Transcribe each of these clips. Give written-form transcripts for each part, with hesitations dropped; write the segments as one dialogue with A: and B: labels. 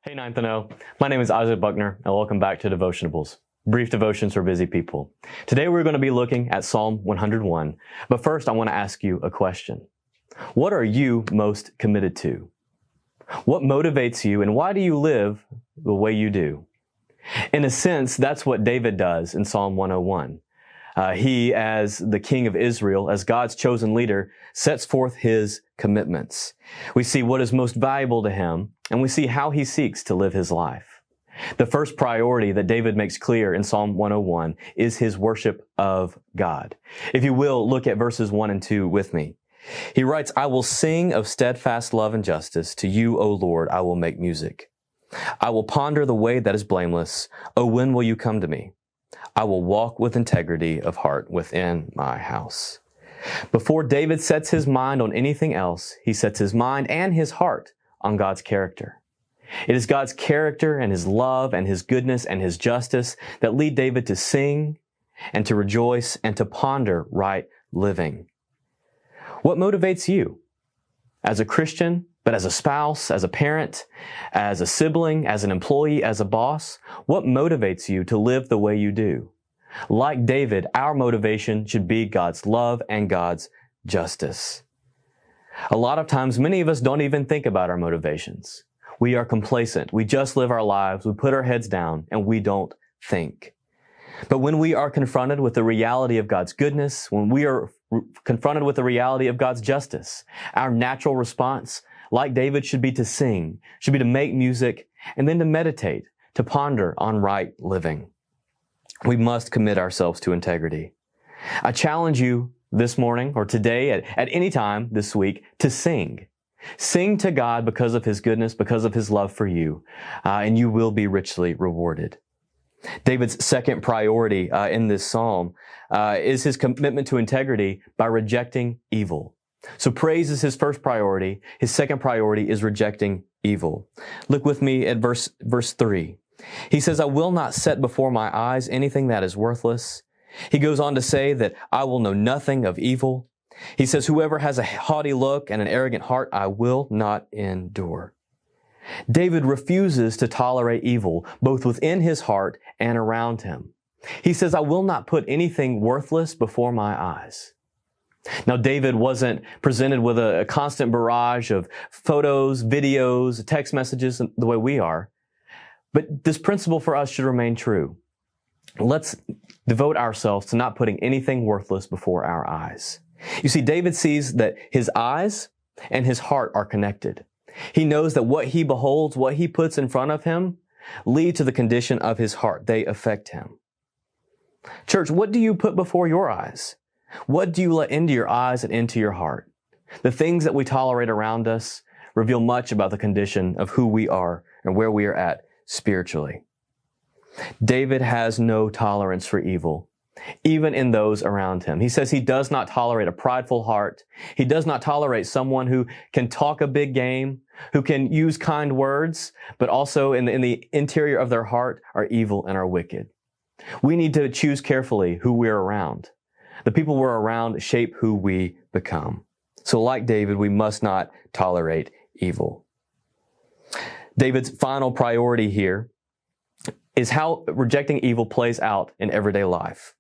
A: Hey Ninth and O, my name is Isaac Buckner and welcome back to Devotionables, brief devotions for busy people. Today we're going to be looking at Psalm 101, but first I want to ask you a question. What are you most committed to? What motivates you and why do you live the way you do? In a sense, that's what David does in Psalm 101. He, as the king of Israel, as God's chosen leader, sets forth his commitments. We see what is most valuable to him, and we see how he seeks to live his life. The first priority that David makes clear in Psalm 101 is his worship of God. If you will, look at verses 1 and 2 with me. He writes, "I will sing of steadfast love and justice. To you, O Lord, I will make music. I will ponder the way that is blameless. O when will you come to me? I will walk with integrity of heart within my house." Before David sets his mind on anything else, he sets his mind and his heart on God's character. It is God's character and his love and his goodness and his justice that lead David to sing and to rejoice and to ponder right living. What motivates you as a Christian, but as a spouse, as a parent, as a sibling, as an employee, as a boss? What motivates you to live the way you do? Like David, our motivation should be God's love and God's justice. A lot of times, many of us don't even think about our motivations. We are complacent. We just live our lives. We put our heads down and we don't think. But when we are confronted with the reality of God's goodness, when we are confronted with the reality of God's justice, our natural response, like David, should be to sing, should be to make music, and then to meditate, to ponder on right living. We must commit ourselves to integrity. I challenge you this morning or today at any time this week to sing. Sing to God because of his goodness, because of his love for you, and you will be richly rewarded. David's second priority in this psalm is his commitment to integrity by rejecting evil. So praise is his first priority. His second priority is rejecting evil. Look with me at verse 3. He says, "I will not set before my eyes anything that is worthless." He goes on to say that I will know nothing of evil. He says, "Whoever has a haughty look and an arrogant heart, I will not endure." David refuses to tolerate evil, both within his heart and around him. He says, "I will not put anything worthless before my eyes." Now, David wasn't presented with a constant barrage of photos, videos, text messages the way we are. But this principle for us should remain true. Let's devote ourselves to not putting anything worthless before our eyes. You see, David sees that his eyes and his heart are connected. He knows that what he beholds, what he puts in front of him, lead to the condition of his heart. They affect him. Church, what do you put before your eyes? What do you let into your eyes and into your heart? The things that we tolerate around us reveal much about the condition of who we are and where we are at spiritually. David has no tolerance for evil, even in those around him. He says he does not tolerate a prideful heart. He does not tolerate someone who can talk a big game, who can use kind words, but also in the interior of their heart are evil and are wicked. We need to choose carefully who we're around. The people we're around shape who we become. So like David, we must not tolerate evil. David's final priority here is how rejecting evil plays out in everyday life.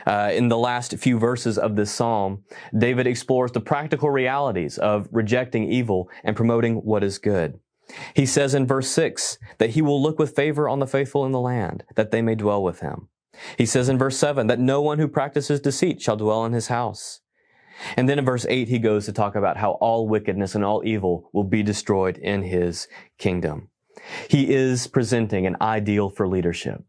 A: In the last few verses of this psalm, David explores the practical realities of rejecting evil and promoting what is good. He says in verse 6 that he will look with favor on the faithful in the land, that they may dwell with him. He says in verse 7 that no one who practices deceit shall dwell in his house. And then in verse 8, he goes to talk about how all wickedness and all evil will be destroyed in his kingdom. He is presenting an ideal for leadership.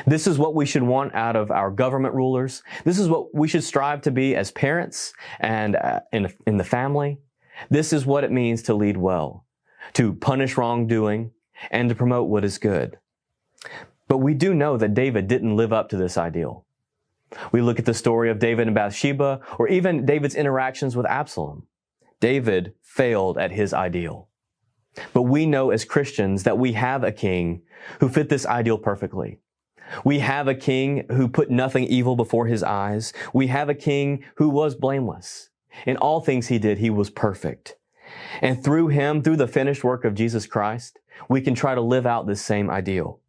A: This is what we should want out of our government rulers. This is what we should strive to be as parents and in the family. This is what it means to lead well, to punish wrongdoing, and to promote what is good. But we do know that David didn't live up to this ideal. We look at the story of David and Bathsheba, or even David's interactions with Absalom. David failed at his ideal. But we know as Christians that we have a king who fit this ideal perfectly. We have a king who put nothing evil before his eyes. We have a king who was blameless. In all things he did, he was perfect. And through him, through the finished work of Jesus Christ, we can try to live out this same ideal.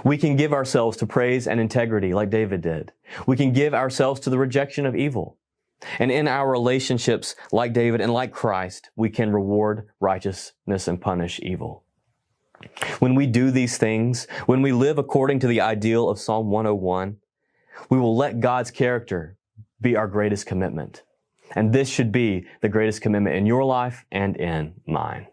A: We can give ourselves to praise and integrity like David did. We can give ourselves to the rejection of evil. And in our relationships, like David and like Christ, we can reward righteousness and punish evil. When we do these things, when we live according to the ideal of Psalm 101, we will let God's character be our greatest commitment. And this should be the greatest commitment in your life and in mine.